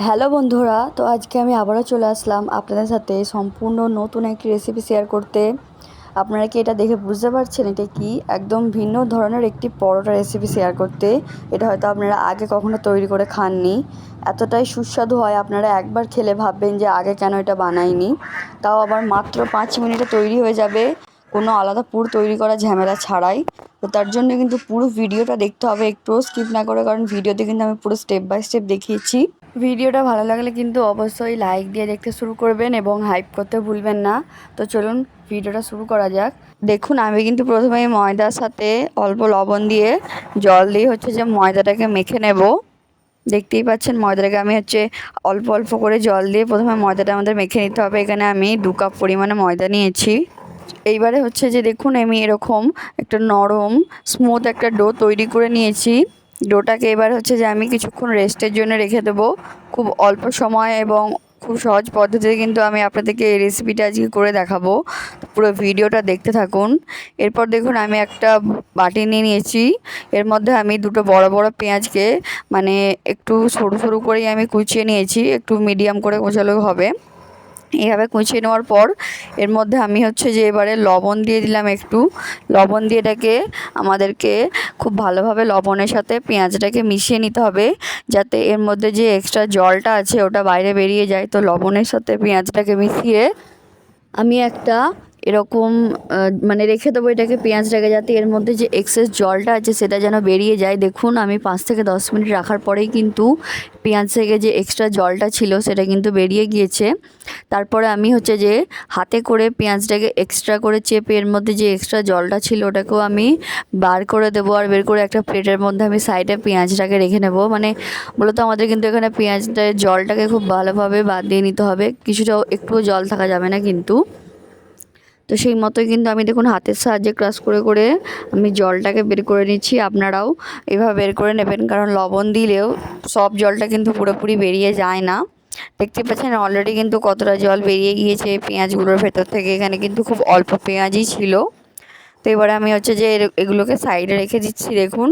Hello বন্ধুরা, তো আজকে আমি আবারও চলে আসলাম আপনাদের সাথে সম্পূর্ণ নতুন একটি রেসিপি শেয়ার করতে। আপনারা কি এটা দেখে বুঝতে পারছেন এটা কি? একদম ভিন্ন ধরনের একটি পরোটা রেসিপি শেয়ার করতে। এটা হয়তো আপনারা আগে কখনো তৈরি করে খাননি। এতটাই সুস্বাদু হয়, আপনারা একবার খেলে ভাববেন যে আগে কেন এটা বানাইনি। তাও আবার মাত্র 5 মিনিটে তৈরি হয়ে যাবে, কোনো আলাদা পুর তৈরি করা ঝামেলা ছাড়াই। তো তার জন্য কিন্তু পুরো ভিডিওটা দেখতে হবে, একটুও স্কিপ না করে, কারণ ভিডিওতে কিন্তু আমি পুরো স্টেপ বাই স্টেপ দেখিয়েছি। ভিডিওটা ভালো লাগলে কিন্তু অবশ্যই লাইক দিয়ে দেখতে শুরু করবেন এবং হাইপ করতে ভুলবেন না। তো চলুন ভিডিওটা শুরু করা যাক। দেখুন, আমি কিন্তু প্রথমে ময়দার সাথে অল্প লবণ দিয়ে জল দিয়ে যে ময়দাটাকে মেখে নেব। দেখতেই পাচ্ছেন ময়দাটাকে আমি অল্প অল্প করে জল দিয়ে প্রথমে ময়দাটা আমাদের মেখে নিতে হবে। এখানে আমি 2 কাপ পরিমাণে ময়দা নিয়েছি। এইবারে যে দেখুন, আমি এরকম একটা নরম স্মুথ একটা ডো তৈরি করে নিয়েছি। ডোটাকে এবার যে আমি কিছুক্ষণ রেস্টের জন্য রেখে দেবো। খুব অল্প সময় এবং খুব সহজ পদ্ধতিতে কিন্তু আমি আপনাদেরকে এই রেসিপিটা আজকে করে দেখাবো। পুরো ভিডিওটা দেখতে থাকুন। এরপর দেখুন, আমি একটা বাটি নিয়ে নিয়েছি। এর মধ্যে আমি দুটো বড় বড় পেঁয়াজকে একটু সরু সরু করেই আমি কুচিয়ে নিয়েছি, একটু মিডিয়াম করে কুচালেও হবে। এইভাবে কুচিয়ে নেওয়ার পর এর মধ্যে আমি যে এবারে লবণ দিয়ে দিলাম। একটু লবণ দিয়ে এটাকে আমাদেরকে খুব ভালোভাবে লবণের সাথে পেঁয়াজটাকে মিশিয়ে নিতে হবে, যাতে এর মধ্যে যে এক্সট্রা জলটা আছে ওটা বাইরে বেরিয়ে যায়। তো লবণের সাথে পেঁয়াজটাকে মিশিয়ে আমি একটা এরকম রেখে দেবো এটাকে, পেঁয়াজটাকে, যাতে এর মধ্যে যে এক্সেস জলটা আছে সেটা যেন বেরিয়ে যায়। দেখুন, আমি 5 থেকে 10 মিনিট রাখার পরেই কিন্তু পেঁয়াজ থেকে যে এক্সট্রা জলটা ছিল সেটা কিন্তু বেরিয়ে গিয়েছে। তারপরে আমি যে হাতে করে পেঁয়াজটাকে এক্সট্রা করে চেপে এর মধ্যে যে এক্সট্রা জলটা ছিল ওটাকেও আমি বার করে দেবো। আর বের করে একটা প্লেটের মধ্যে আমি সাইডে পেঁয়াজটাকে রেখে নেব। মূলত আমাদের কিন্তু এখানে পেঁয়াজটার জলটাকে খুব ভালোভাবে বাদ দিয়ে নিতে হবে, কিছুটাও একটুও জল থাকা যাবে না কিন্তু। তো সেই মতোই কিন্তু আমি দেখুন হাতের সাহায্যে ক্রাশ করে করে আমি জলটাকে বের করে নিচ্ছি। আপনারাও এভাবে বের করে নেবেন, কারণ লবণ দিলেও সব জলটা কিন্তু পুরোপুরি বেরিয়ে যায় না। দেখতে পাচ্ছেন অলরেডি কিন্তু কতটা জল বেরিয়ে গিয়েছে পেঁয়াজগুলোর ভেতর থেকে। এখানে কিন্তু খুব অল্প পেঁয়াজই ছিল। তো এবারে আমি যে এগুলোকে সাইডে রেখে দিচ্ছি। দেখুন,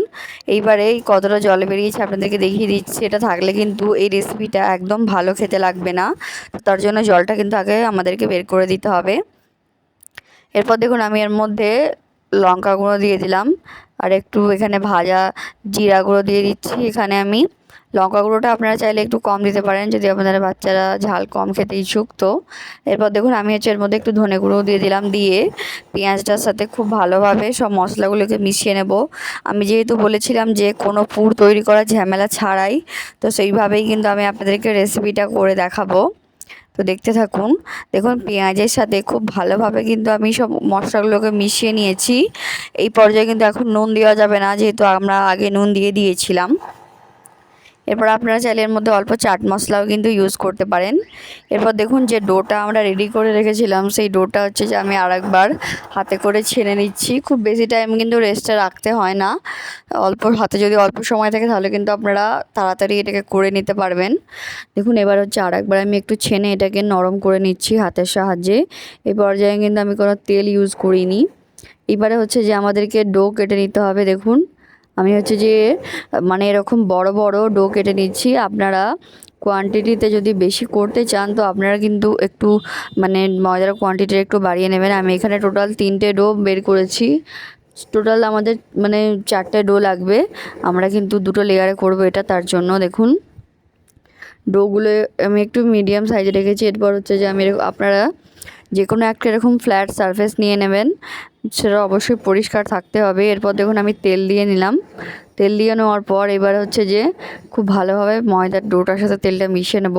এইবারে এই কতটা জল বেরিয়েছে আপনাদেরকে দেখিয়ে দিচ্ছি। এটা থাকলে কিন্তু এই রেসিপিটা একদম ভালো খেতে লাগবে না। তার জন্য জলটা কিন্তু আগে আমাদেরকে বের করে দিতে হবে। এরপর দেখুন, আমি এর মধ্যে লঙ্কা গুঁড়ো দিয়ে দিলাম, আর একটু এখানে ভাজা জিরা গুঁড়ো দিয়ে দিচ্ছি। এখানে আমি লঙ্কা গুঁড়োটা আপনারা চাইলে একটু কম দিতে পারেন যদি আপনাদের বাচ্চারা ঝাল কম খেতে ইচ্ছুক। তো এরপর দেখুন, আমি এর মধ্যে একটু ধনে গুঁড়ো দিয়ে দিলাম, দিয়ে পেঁয়াজটার সাথে খুব ভালোভাবে সব মশলাগুলোকে মিশিয়ে নেব। আমি যেহেতু বলেছিলাম যে কোনো পুর তৈরি করা ঝামেলা ছাড়াই, তো সেইভাবেই কিন্তু আমি আপনাদেরকে রেসিপিটা করে দেখাবো। তো দেখতে থাকুন। দেখুন, পেঁয়াজের সাথে খুব ভালোভাবে কিন্তু আমি সব মশলাগুলোকে মিশিয়ে নিয়েছি। এই পর্যায়ে কিন্তু এখন নুন দেওয়া যাবে না, যেহেতু আমরা আগে নুন দিয়ে দিয়েছিলাম। এরপর আপনারা চাইলে এর মধ্যে অল্প চাট মশলাও কিন্তু ইউজ করতে পারেন। এরপর দেখুন, যে ডোটা আমরা রেডি করে রেখেছিলাম সেই ডোটা যে আমি আরেকবার হাতে করে ছেনে নিচ্ছি। খুব বেশি টাইম কিন্তু রেস্টে রাখতে হয় না। হাতে যদি অল্প সময় থাকে তাহলে কিন্তু আপনারা তাড়াতাড়ি এটাকে করে নিতে পারবেন। দেখুন, এবার আরেকবার আমি একটু ছেনে এটাকে নরম করে নিচ্ছি হাতের সাহায্যে। এই পর্যায়ে কিন্তু আমি কোনো তেল ইউজ করিনি। এবারে যে আমাদেরকে ডো কেটে নিতে হবে। দেখুন, আমি যে এরকম বড় বড় ডো কেটে নিচ্ছি। আপনারা কোয়ান্টিটিতে যদি বেশি করতে চান তো আপনারা কিন্তু একটু ময়দার কোয়ান্টিটি একটু বাড়িয়ে নেবেন। আমি এখানে টোটাল 3টে ডো বের করেছি। টোটাল আমাদের 4টে ডো লাগবে। আমরা কিন্তু 2টো লেয়ারে করব এটা, তার জন্য দেখুন ডোগুলো আমি একটু মিডিয়াম সাইজে রেখেছি। এরপর যে আমি আপনারা যে কোনো একটা এরকম ফ্ল্যাট সারফেস নিয়ে নেবেন, সেটা অবশ্যই পরিষ্কার থাকতে হবে। এরপর দেখুন, আমি তেল দিয়ে নিলাম। তেল দিয়ে নেওয়ার পর এবার যে খুব ভালোভাবে ময়দার ডোটার সাথে তেলটা মিশিয়ে নেব।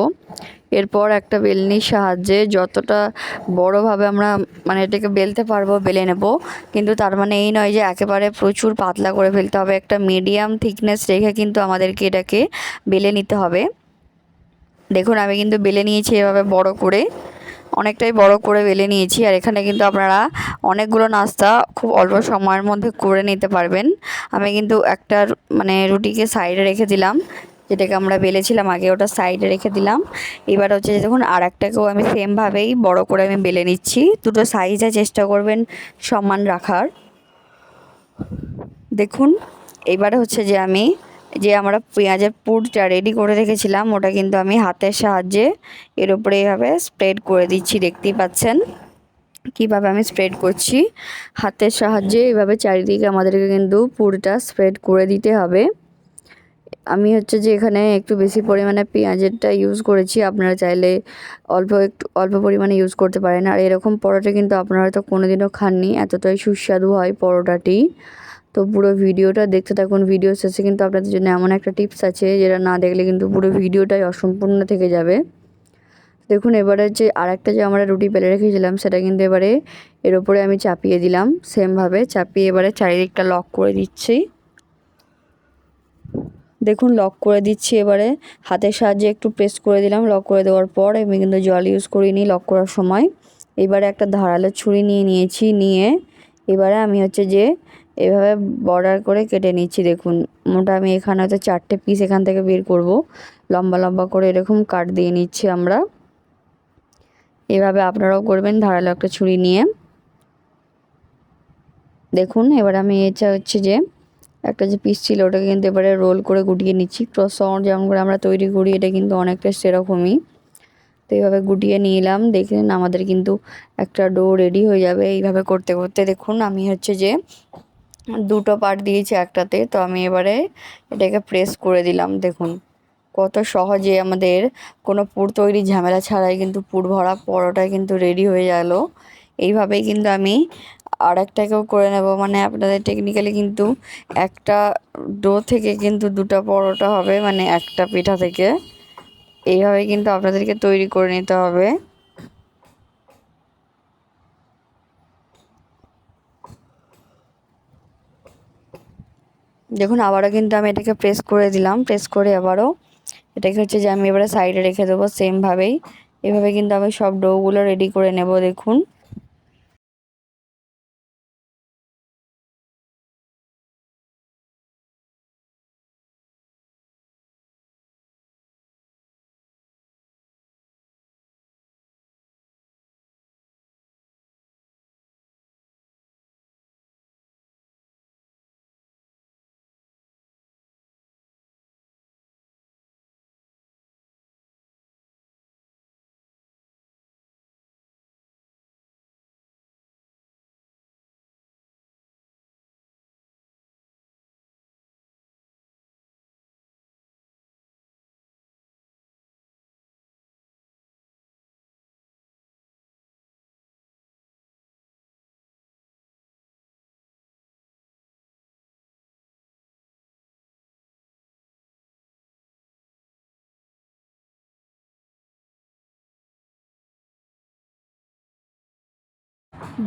এরপর একটা বেলনির সাহায্যে যতটা বড়োভাবে আমরা এটাকে বেলতে পারবো বেলে নেব। কিন্তু তার এই নয় যে একেবারে প্রচুর পাতলা করে ফেলতে হবে। একটা মিডিয়াম থিকনেস রেখে কিন্তু আমাদেরকে এটাকে বেলে নিতে হবে। দেখুন, আমি কিন্তু বেলে নিয়েছি এভাবে বড় করে, অনেকটাই বড় করে বেলে নিয়েছি। আর এখানে কিন্তু আপনারা অনেকগুলো নাস্তা খুব অল্প সময়ের মধ্যে করে নিতে পারবেন। আমি কিন্তু একটা রুটিকে সাইডে রেখে দিলাম, যেটাকে আমরা বেলেছিলাম আগে, ওটা সাইডে রেখে দিলাম। এবার দেখুন, আর একটাকেও আমি সেমভাবেই বড় করে আমি বেলে নিচ্ছি। দুটো সাইজে চেষ্টা করবেন সমান রাখার। দেখুন, এবারে যে আমি যে আমরা পেঁয়াজের পুরটা রেডি করে রেখেছিলাম ওটা কিন্তু আমি হাতের সাহায্যে এর উপরে এইভাবে স্প্রেড করে দিচ্ছি। দেখতেই পাচ্ছেন কিভাবে আমি স্প্রেড করছি। হাতের সাহায্যে এইভাবে চারিদিকে আমাদেরকে কিন্তু পুরটা স্প্রেড করে দিতে হবে। আমি হচ্ছে যে এখানে একটু বেশি পরিমাণে পেঁয়াজেরটা ইউজ করেছি, আপনারা চাইলে অল্প পরিমাণে ইউজ করতে পারেন। আর এরকম পরোটা কিন্তু আপনারা হয়তো কোনোদিনও খাননি, এতটাই সুস্বাদু হয় পরোটাটি। তো পুরো ভিডিওটা দেখতে থাকুন। ভিডিও শেষে কিন্তু আপনাদের জন্য এমন একটা টিপস আছে যেটা না দেখলে কিন্তু পুরো ভিডিওটাই অসম্পূর্ণ থেকে যাবে। দেখুন এবারে যে আরেকটা যে আমরা রুটি বেলে রেখেছিলাম সেটা কিন্তু এবারে এর ওপরে আমি চাপিয়ে দিলাম। সেমভাবে চাপিয়ে এবারে চারিদিকটা লক করে দিচ্ছি। দেখুন লক করে দিচ্ছি, এবারে হাতের সাহায্যে একটু প্রেস করে দিলাম। লক করে দেওয়ার পর আমি কিন্তু জল ইউজ করিনি লক করার সময়। এবারে একটা ধারালো ছুরি নিয়ে এবারে আমি হচ্ছে যে এভাবে বর্ডার করে কেটে নিচ্ছি। দেখুন মোটা আমি এখানে হয়তো 4টে পিস এখান থেকে বের করব। লম্বা লম্বা করে এরকম কাট দিয়ে নিচ্ছি আমরা। এভাবে আপনারাও করবেন ধারালো একটা ছুরি নিয়ে। দেখুন এবার আমি এটা হচ্ছে যে একটা যে পিস ছিল ওটাকে কিন্তু এবারে রোল করে গুটিয়ে নিচ্ছি। ক্রসন যেমন করে আমরা তৈরি করি এটা কিন্তু অনেকটা সেরকমই। তো এইভাবে গুটিয়ে নিলাম। দেখলেন আমাদের কিন্তু একটা ডো রেডি হয়ে যাবে এইভাবে করতে করতে। দেখুন আমি হচ্ছে যে 2টো পার্ট দিয়েছি একটাতে, তো আমি এবারে এটাকে প্রেস করে দিলাম। দেখুন কত সহজে আমাদের কোনো পুর তৈরি ঝামেলা ছাড়াই কিন্তু পুর ভরা পরোটা কিন্তু রেডি হয়ে গেল। এইভাবেই কিন্তু আমি আরেকটাকেও করে নেব, মানে আপনাদের টেকনিক্যালি কিন্তু একটা ডো থেকে কিন্তু 2টা পরোটা হবে, মানে একটা পিঠা থেকে। এইভাবে কিন্তু আপনাদেরকে তৈরি করে নিতে হবে। দেখুন আবারও কিন্তু আমি এটাকে প্রেস করে দিলাম। প্রেস করে আবারও এটাকে হচ্ছে যে আমি এবারে সাইডে রেখে দেবো সেমভাবেই। এভাবে কিন্তু আমি সব ডোগুলো রেডি করে নেব। দেখুন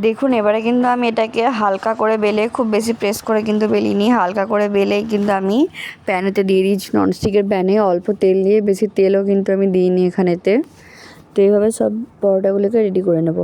দেখুন এবারে কিন্তু আমি এটাকে হালকা করে বেলে, খুব বেশি প্রেস করে কিন্তু বেলিনি, হালকা করে বেলেই কিন্তু আমি প্যানেতে দিয়ে দিয়েছি। ননস্টিকের প্যানে অল্প তেল দিয়ে, বেশি তেলও কিন্তু আমি দিইনি এখানেতে। তো এইভাবে সব পরোটাগুলোকে রেডি করে নেব।